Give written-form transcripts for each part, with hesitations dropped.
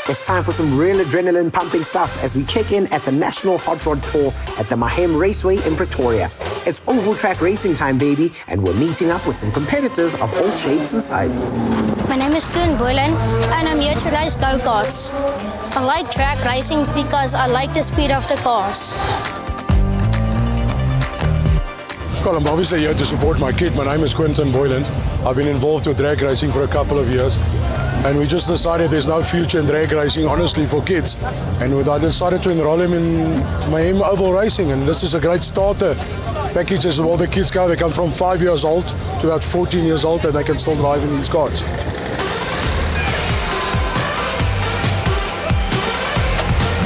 It's time for some real adrenaline pumping stuff as we check in at the National Hot Rod Tour at the Mahim Raceway in Pretoria. It's oval track racing time, baby, and we're meeting up with some competitors of all shapes and sizes. My name is Koen Boylan and I'm here to race go-karts. I like track racing because I like the speed of the cars. Well, I'm obviously here to support my kid. My name is Quentin Boylan. I've been involved with drag racing for a couple of years. And we just decided there's no future in drag racing, honestly, for kids. And I decided to enroll him in Mahim Oval Racing. And this is a great starter package as all the kids go. They come from 5 years old to about 14 years old and they can still drive in these cars.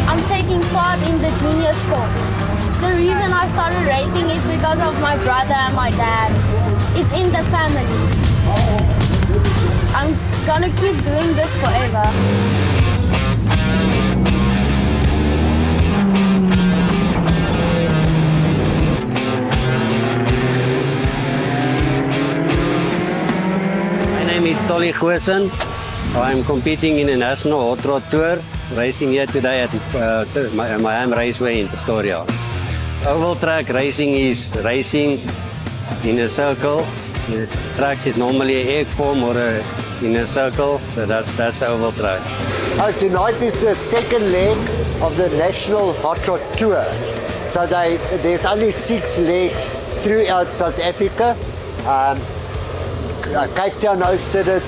I'm taking part in the junior stocks. The reason I started racing is because of my brother and my dad. It's in the family. I'm gonna keep doing this forever. My name is Tolly Goosen. I'm competing in the National Hot Rod Tour, racing here today at Mahim Raceway in Pretoria. Oval track racing is racing in a circle. The track is normally an egg form or in a circle, so that's oval track. Tonight is the second leg of the National Hot Rod Tour. So there's only 6 legs throughout South Africa. Cape Town hosted it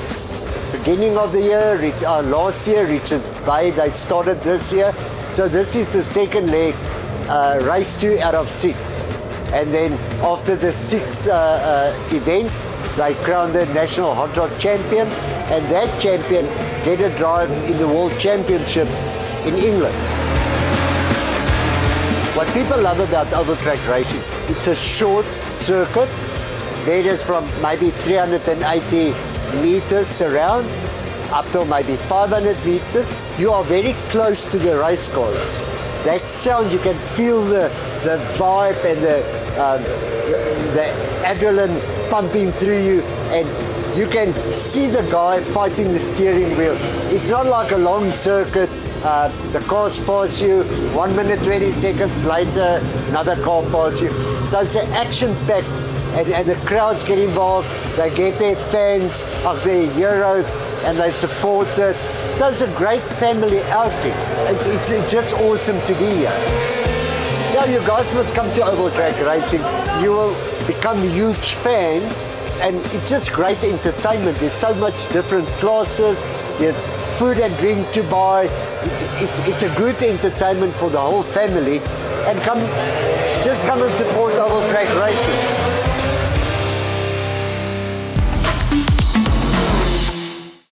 beginning of the year, last year, Richards Bay, they started this year. So this is the second leg, race 2 out of 6. And then after the 6th event, they crowned the National Hot Rod Champion, and that champion get a drive in the World Championships in England. What people love about oval track racing, it's a short circuit, varies from maybe 380 meters around, up to maybe 500 meters. You are very close to the race cars. That sound, you can feel the vibe and the adrenaline pumping through you, and you can see the guy fighting the steering wheel. It's not like a long circuit. The cars pass you, 1 minute, 20 seconds later, another car pass you. So it's an action-packed, and the crowds get involved. They get their fans of their heroes, and they support it. So it's a great family outing. It's just awesome to be here. Yeah, you guys must come to oval track racing. You will become huge fans, and it's just great entertainment. There's so much different classes. There's food and drink to buy. It's a good entertainment for the whole family. And just come and support oval track racing.